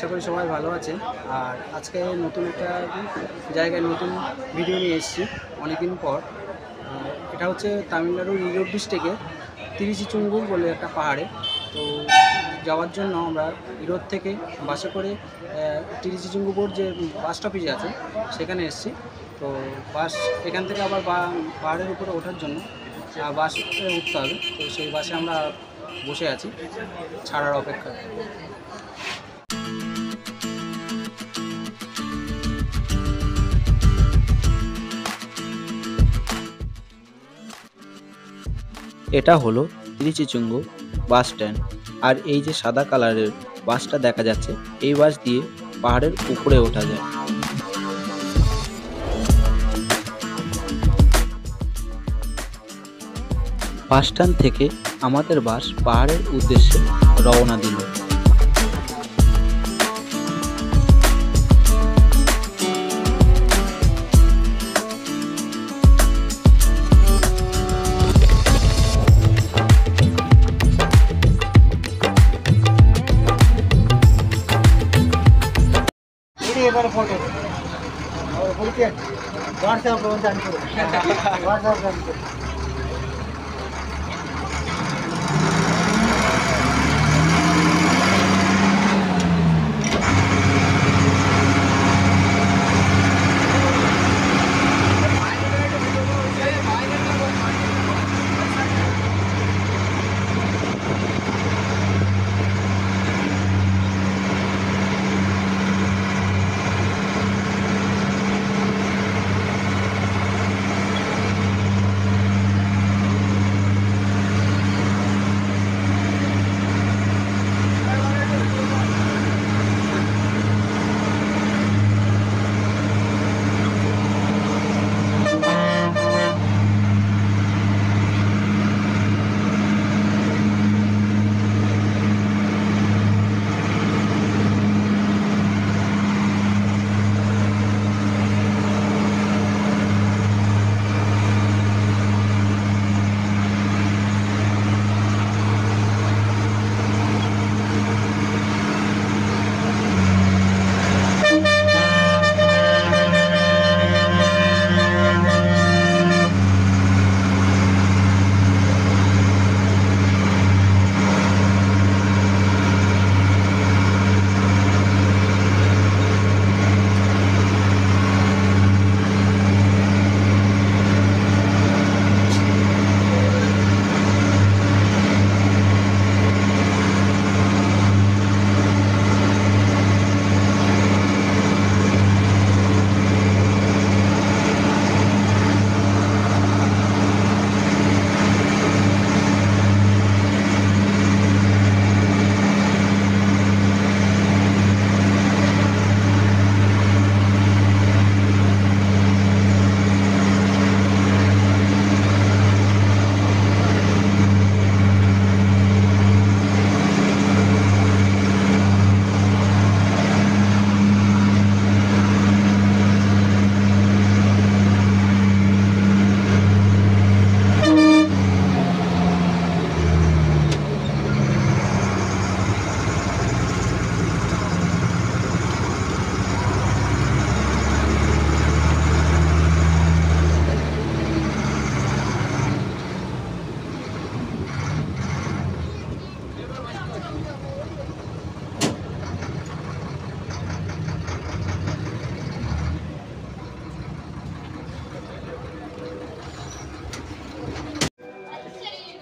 আশা করি সবাই ভালো আছেন। আর আজকে নতুন একটা জায়গায় নতুন ভিডিও নিয়ে এসেছি অনেকদিন পর। এটা হচ্ছে তামিলনাড়ুর ইরোড ডিস্ট্রিক্টে তিরিচিচুঙ্গুর বলে একটা পাহাড়ে। তো যাওয়ার জন্য আমরা ইরোড থেকে বাসে করে তিরিচিচুঙ্গুর যে বাস স্টপেজ আছে সেখানে এসেছি। তো বাস এখান থেকে আবার পাহাড়ের উপরে ওঠার জন্য বাসে উঠতে হবে। তো সেই বাসে আমরা বসে আছি ছাড়ার অপেক্ষায়। এটা হলো তিরিচিচুঙ্গু বাস স্ট্যান্ড। আর এই যে সাদা কালারের বাসটা দেখা যাচ্ছে, এই বাস দিয়ে পাহাড়ের উপরে ওঠা যায়। বাস স্ট্যান্ড থেকে আমাদের বাস পাহাড়ের উদ্দেশ্যে রওনা দিল। এবারে ফটো হোয়াটসঅ্যাপ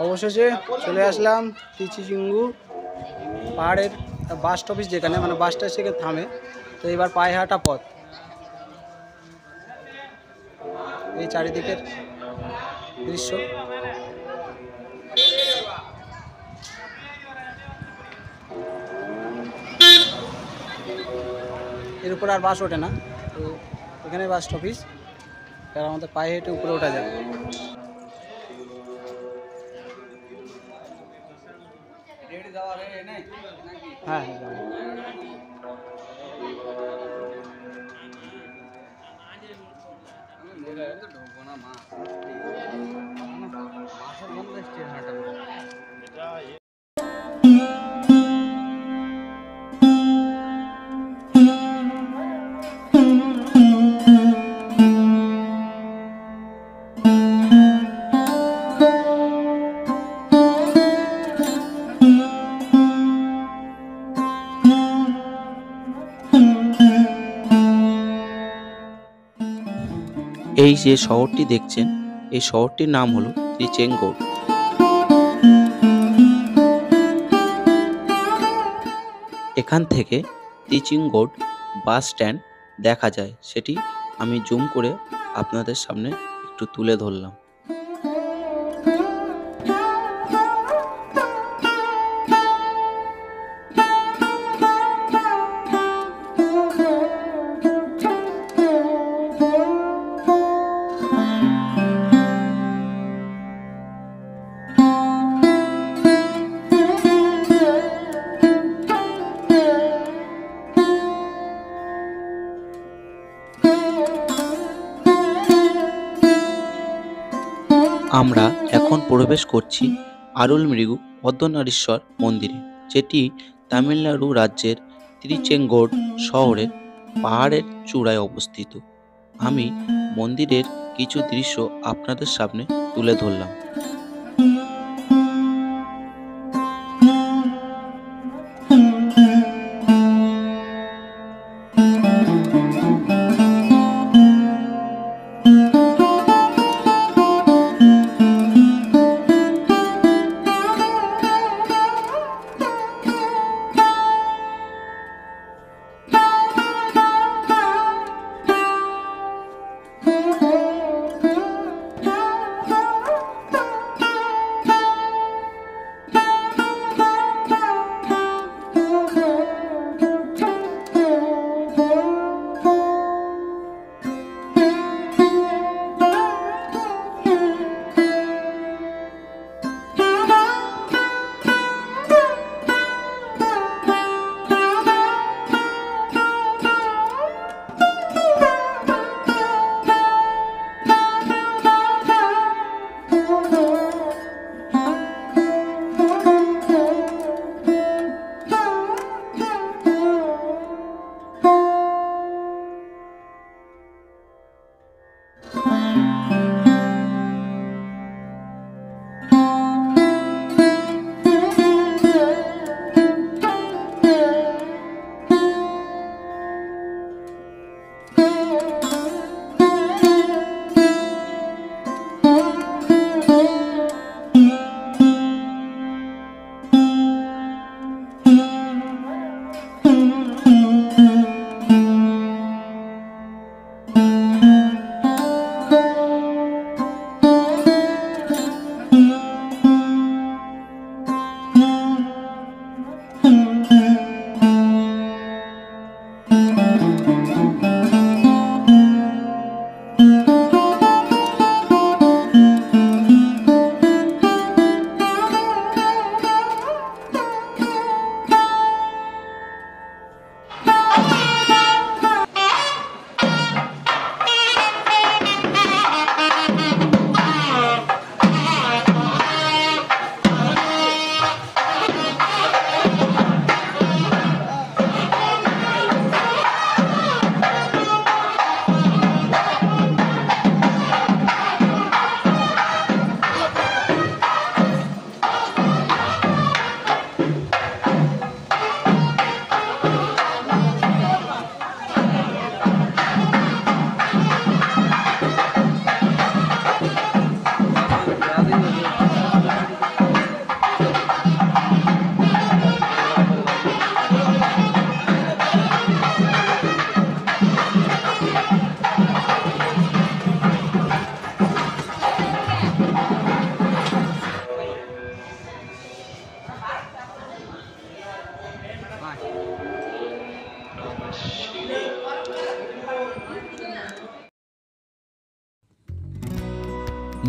অবশেষে চলে আসলাম তিরিচিচুঙ্গু পাহাড়ের বাস স্টপেজ, যেখানে মানে বাসটা সেখানে থামে। তো এবার পায়ে হাঁটা পথ, এই চারিদিকের দৃশ্য। এর উপর আর বাস ওঠে না, তো এখানে বাস স্টপেজ, আর আমাদের পায়ে হেঁটে উপরে ওঠা যায়। হ্যাঁ হ্যাঁ। এই যে শহরটি দেখছেন, এই শহরটির নাম হলো ত্রিচেঙ্গড়। এখান থেকে ত্রিচেঙ্গড় বাস স্ট্যান্ড দেখা যায়, সেটি আমি জুম করে আপনাদের সামনে একটু তুলে ধরলাম। আমরা এখন প্রবেশ করছি আরুলমিরু অর্ধনারীশ্বর মন্দিরে, যেটি তামিলনাড়ু রাজ্যের ত্রিচেঙ্গড় শহরের পাহাড়ের চূড়ায় অবস্থিত। আমি মন্দিরের কিছু দৃশ্য আপনাদের সামনে তুলে ধরলাম।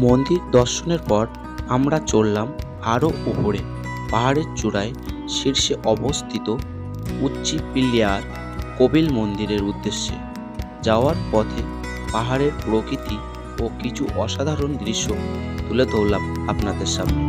মন্দির দর্শনের পর আমরা চললাম আরও উপরে, পাহাড়ের চূড়ায় শীর্ষে অবস্থিত উচ্চি পিল্লিয়ার কোবিল মন্দিরের উদ্দেশ্যে। যাওয়ার পথে পাহাড়ের প্রকৃতি ও কিছু অসাধারণ দৃশ্য তুলে ধরলাম আপনাদের সামনে।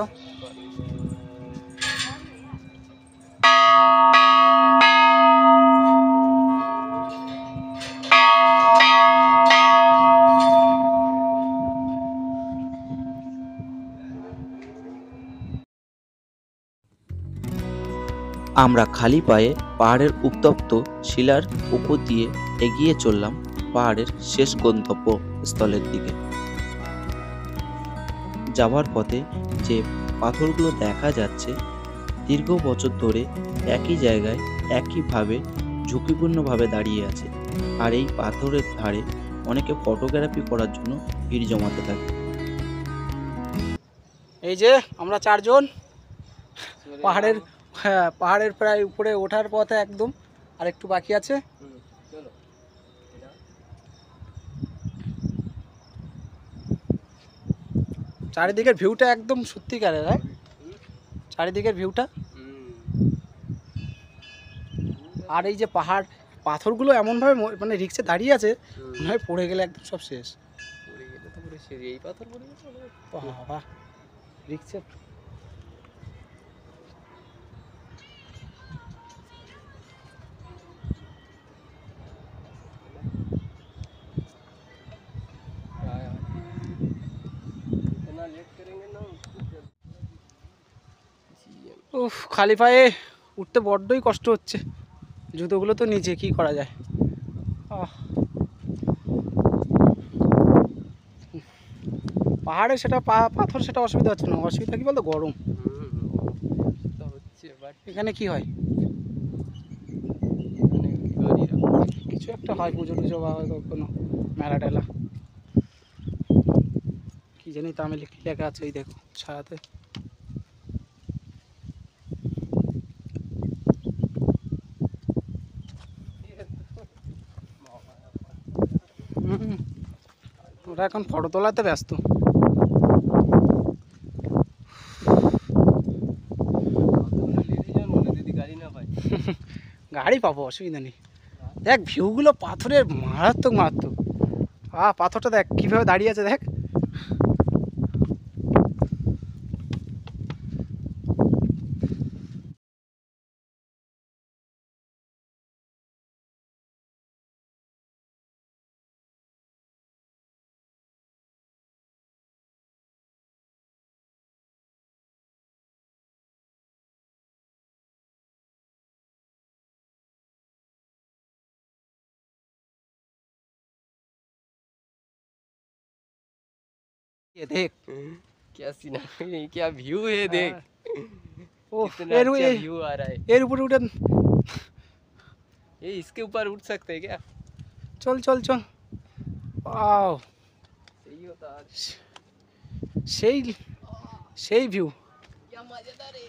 দাও। আমরা খালি পায়ে পাহাড়ের উত্তপ্ত শিলার উপর দিয়ে এগিয়ে চললাম পাহাড়ের শেষ গন্তব্য স্থলের দিকে। যাওয়ার পথে যে পাথরগুলো দেখা যাচ্ছে দীর্ঘ বছর ধরে একই জায়গায় একইভাবে ঝুঁকিপূর্ণভাবে দাঁড়িয়ে আছে, আর এই পাথরের ধারে অনেকে ফটোগ্রাফি করার জন্য ভিড় জমাতে থাকে। এই যে আমরা 4 জন পাহাড়ের, হ্যাঁ পাহাড়ের প্রায় উপরে ওঠার পথে একদম, আর একটু বাকি আছে। চারিদিকের ভিউটা একদম সত্যিকারের, হ্যাঁ চারিদিকের ভিউটা। আর এই যে পাহাড় পাথরগুলো এমনভাবে মানে রিক্সে দাঁড়িয়ে আছে, মনে হয় পড়ে গেলে একদম সব শেষ। পড়ে গেলে তো পুরো শেষ। এই পাথর পড়ে গেছে বাবা রিক্সে। इतना लेट करेंगे ना। উফ, খালি পায়ে উঠতে বড্ডই কষ্ট হচ্ছে, জুতোগুলো তো নিচে, কি করা যায়। পাহাড়ে সেটা পাথর সেটা অসুবিধা হচ্ছে না, অসুবিধা কি বলতো গরম। তো হচ্ছে বাট এখানে কি হয়, গাড়ি কিছু একটা হয়, পুজো টুজো বা হয়তো কোনো মেলা টেলা, কি জানি তামিলে কি লেখা আছে, এই দেখো ছায়াতে। ওরা এখন ফটো তোলাতে ব্যস্ত। গাড়ি না পাই, গাড়ি পাবো, অসুবিধা নেই। দেখ ভিউগুলো পাথরের মারাত্মক মারাত্মক। পাথরটা দেখ কীভাবে দাঁড়িয়ে আছে, দেখ। ये देख क्या सीना है, क्या व्यू है देख। ओह कितना अच्छा व्यू आ रहा है। এর উপরে উঠে ये इसके ऊपर उठ सकते हैं क्या? চল চল চল। ওয়াও, सही होता आज। সেই সেই ভিউ। क्या मजेदार है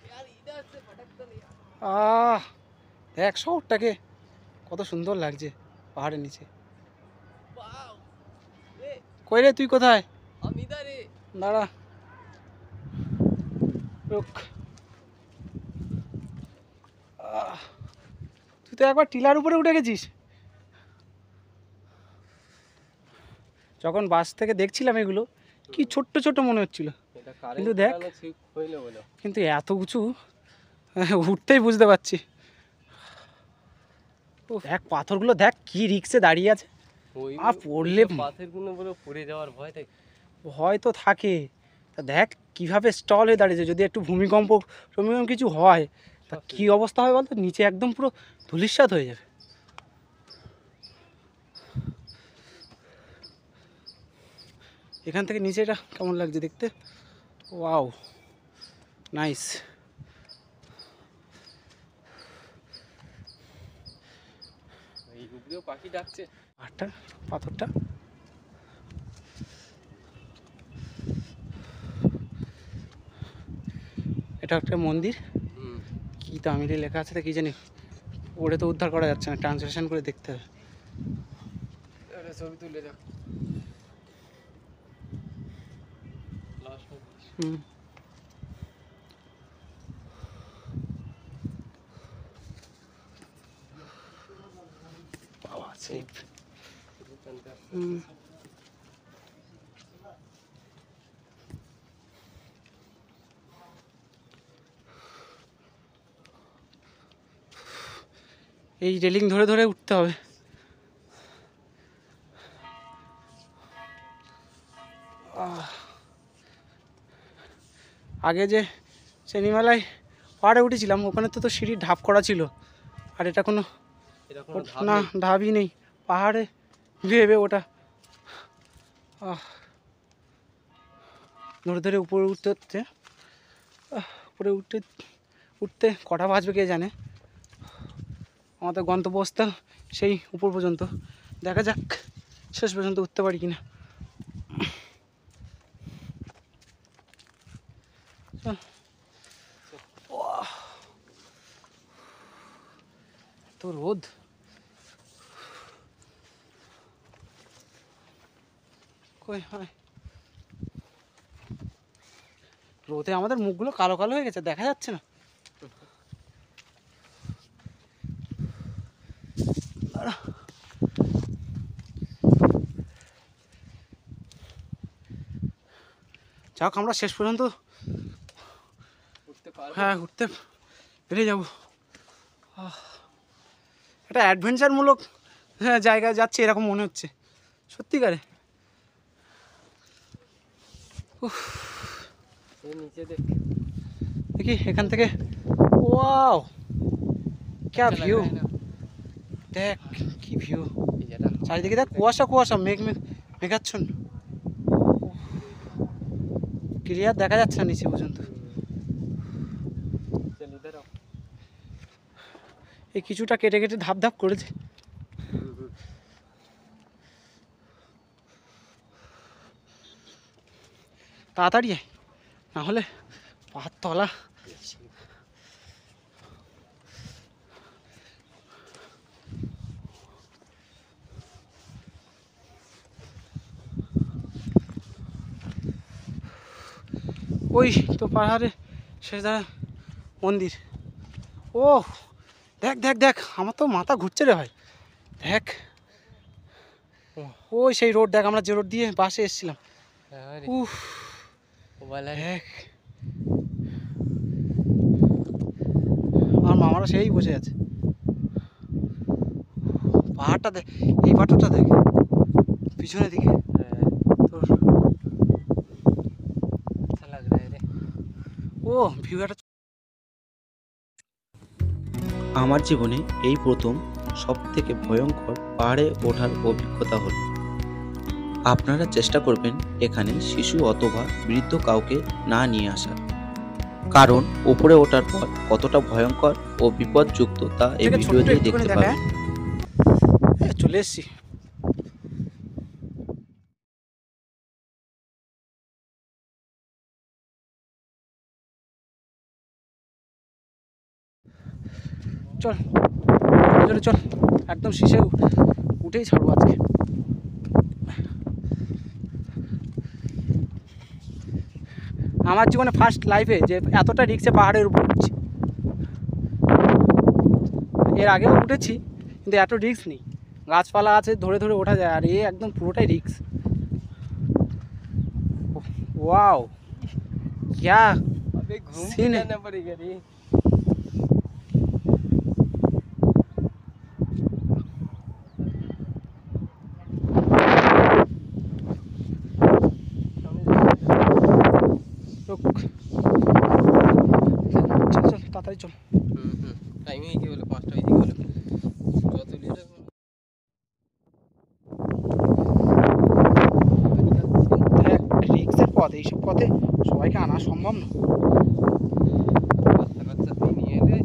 यार, इधर से भटक तो नहीं। দেখ শহরটাকে কত সুন্দর লাগছে পাহাড়ের নিচে। वाओ, কই রে তুই কোথায়? हम इधर है। দাঁড়া, রুক। তুই তো একবার টিলার উপরে উঠে গেছিস। যখন বাস থেকে দেখছিলাম এগুলো কি ছোট্ট ছোট মনে হচ্ছিল, কিন্তু দেখ কিন্তু এত উঁচু, উঠতেই বুঝতে পারছি। ও দেখ পাথরগুলো দেখ কি রিক্সে দাঁড়িয়ে আছে, আর পড়লে পাথরগুলো বলে পড়ে যাওয়ার ভয় থাকে। ভয় তো থাকে। তা দেখ কিভাবে স্টল হয়ে দাঁড়িয়েছে, যদি একটু ভূমিকম্প কিছু হয় তা কী অবস্থা হয় বলতো, নিচে একদম পুরো ধূলিসাৎ হয়ে যাবে। এখান থেকে নিচে এটা কেমন লাগছে দেখতে, ওয়াও নাইস। এই উপরেও পাখি ডাকছে, পাথরটা এটা একটা মন্দির, কি তামিলে লেখা আছে তা কি জানি, ওরে তো উদ্ধার করা যাচ্ছে না, ট্রান্সলেশন করে দেখতে হবে। ছবি তুলে রাখ। বাবা সেফ। এই রেলিং ধরে ধরে উঠতে হবে। আগে যে সিনেমালায় পাহাড়ে উঠেছিলাম ওখানে তো সিঁড়ির ধাপ করা ছিল, আর এটা কোনো না ধাপই নেই, পাহাড়ে ভেবে ওটা ধরে ধরে উপরে উঠতে হচ্ছে। উপরে উঠতে উঠতে কটা বাজবে কে জানে। আমাদের গন্তব্যস্থল সেই উপর পর্যন্ত, দেখা যাক শেষ পর্যন্ত উঠতে পারি কিনা। তো রোদ, কই হয় রোদে আমাদের মুখগুলো কালো কালো হয়ে গেছে, দেখা যাচ্ছে না। যাক আমরা শেষ পর্যন্ত হ্যাঁ উঠতে পেরে যাবো। একটা অ্যাডভেঞ্চারমূলক হ্যাঁ জায়গায় যাচ্ছে এরকম মনে হচ্ছে সত্যিকারে। নিচে দেখি এখান থেকে, ওয়াও ক্যা ভিউ, দেখ কি ভিউ, চারিদিকে দেখ কুয়াশা কুয়াশা, মেঘ মেঘ মেঘাচ্ছন্ন, ক্লিয়ার দেখা যাচ্ছে না নিচে পর্যন্ত। এই কিছুটা কেটে কেটে ধাপ ধাপ করেছে। তাড়াতাড়ি আয়, না হলে পাহাড় তলা। ওই তো পাহাড়ে শেষ মন্দির। ও দেখ দেখ দেখ, আমার তো মাথা ঘুরছে রে ভাই, দেখ ওই সেই রোড দেখ, আমরা যে রোড দিয়ে বাসে এসেছিলাম। উফ দেখ, আমার মামারা সেই বসে আছে। পাহাড়টা দেখ, এই পাথরটা দেখ পিছনের দিকে তোর, ও ভিউ একটা। আমার জীবনে এই প্রথম সবথেকে ভয়ঙ্কর পাহাড়ে ওঠার অভিজ্ঞতা হলো। আপনারা চেষ্টা করবেন এখানে শিশু অথবা বৃদ্ধ কাউকে না নিয়ে আসার, কারণ উপরে ওঠার পর কতটা ভয়ঙ্কর ও বিপদযুক্ত তা এই ভিডিওতেই দেখতে পাবেন। চলে এসছি। চল চল চল, একদম শীষে উঠেই ছাড়বো আজকে। আমার জীবনে ফার্স্ট লাইফে যে এতটা রিক্সে পাহাড়ের উপর উঠছি, এর আগেও উঠেছি কিন্তু এত রিক্স নেই, গাছপালা আছে ধরে ধরে ওঠা যায়, আর এ একদম পুরোটাই রিক্স। ওয়াও क्या सीन है। চল চল তাড়াতাড়ি চল। টাইমিং কি বলে 5টা হয়ে গেল, যত লিটার দেখ রিক্সের পথ, এইসব পথে সবাইকে আনা সম্ভব না। বাচ্চা নিয়ে এলে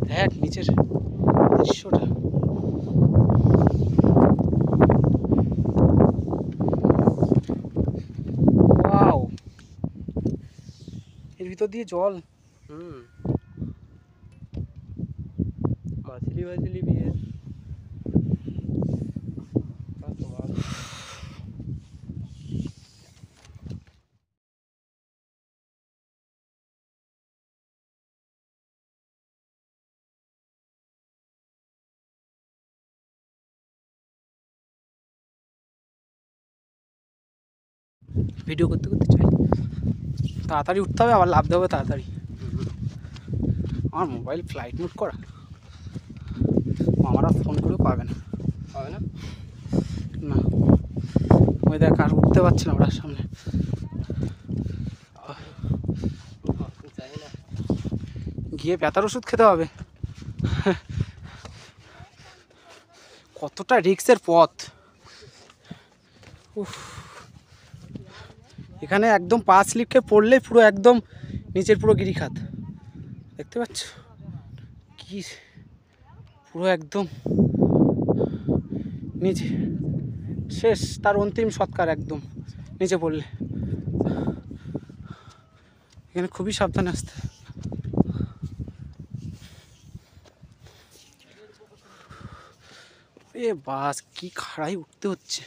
দেখ নিচের দৃশ্যটা, ওয়াও এর ভিতর দিয়ে জল। मछली वछली भी है। ভিডিও করতে করতে চাই, তাড়াতাড়ি উঠতে হবে আবার লাফতে হবে তাড়াতাড়ি। আমার মোবাইল ফ্লাইট মোড করা, মামারা ফোন করেও পাবে না। হবে না? না, ওই দেখ আর উঠতে পারছি না ওটার সামনে। চাই না। গিয়ে ব্যথার ওষুধ খেতে হবে। কতটা রিক্সের পথ। উফ, এখানে একদম পা স্লিপ খেয়ে পড়লে পুরো একদম নিচের পুরো গিরিখাত দেখতে পাচ্ছ কি, পুরো একদম নিচে শেষ, তার অন্তিম সৎকার একদম নিচে পড়লে। এখানে খুবই সাবধানে আসতে। এ বাস কি খাড়াই উঠতে হচ্ছে।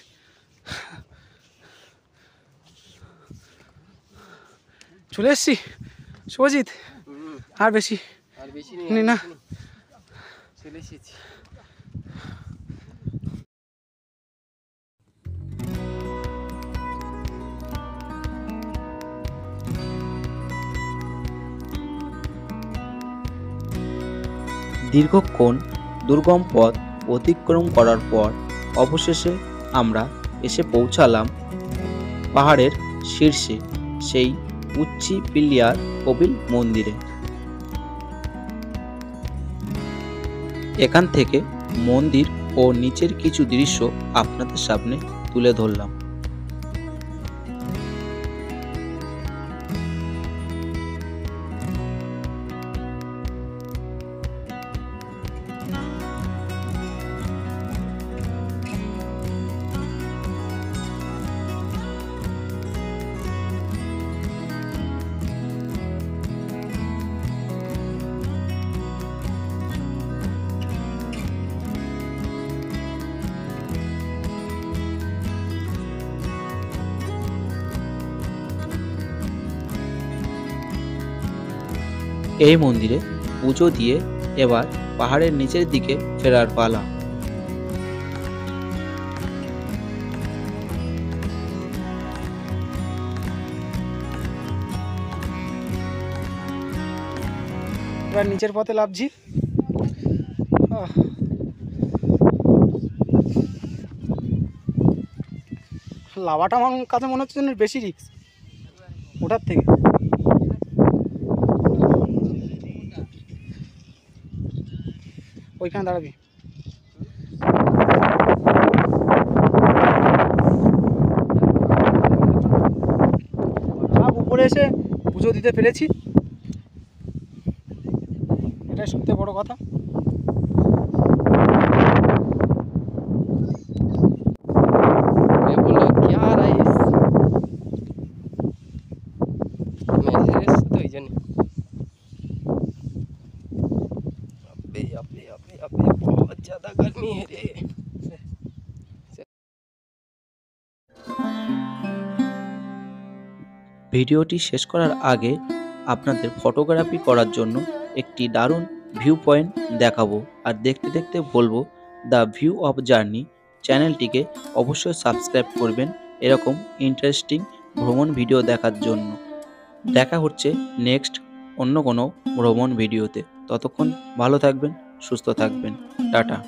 চলে এসছি শুভজিৎ, আর বেশি আর বেশি নি নেই না। চলে এসেছি। দীর্ঘক্ষণ দুর্গম পথ অতিক্রম করার পর অবশেষে আমরা এসে পৌঁছালাম পাহাড়ের শীর্ষে, সেই উচ্চি পিল্লিয়ার কপিল মন্দিরে। এখান থেকে মন্দির ও নিচের কিছু দৃশ্য আপনাদের সামনে তুলে ধরলাম। এই মন্দিরে পুজো দিয়ে এবার পাহাড়ের নিচের দিকে ফেরার পালা। এবার নিচের পথে লাভছি। লাভাটা আমার কাছে মনে হচ্ছে যেন বেশি রিস্ক ওটার থেকে। ওইখানে দাঁড়াবি। উপরে এসে পুজো দিতে পেরেছি, এটাই সবথেকে বড় কথা। मैं बोला क्या राइस मैं रेस तो ही जाने। अबे अबे अबे अबे बहुत ज़्यादा गर्मी है रे। ভিডিওটি শেষ করার আগে আপনাদের ফটোগ্রাফি করার জন্য একটি দারুণ ভিউ পয়েন্ট দেখাবো, আর দেখতে দেখতে বলবো দ্য ভিউ অফ জার্নি চ্যানেলটিকে অবশ্যই সাবস্ক্রাইব করবেন এরকম ইন্টারেস্টিং ভ্রমণ ভিডিও দেখার জন্য। দেখা হচ্ছে নেক্সট অন্য কোনো ভ্রমণ ভিডিওতে। ততক্ষণ ভালো থাকবেন, সুস্থ থাকবেন, টাটা।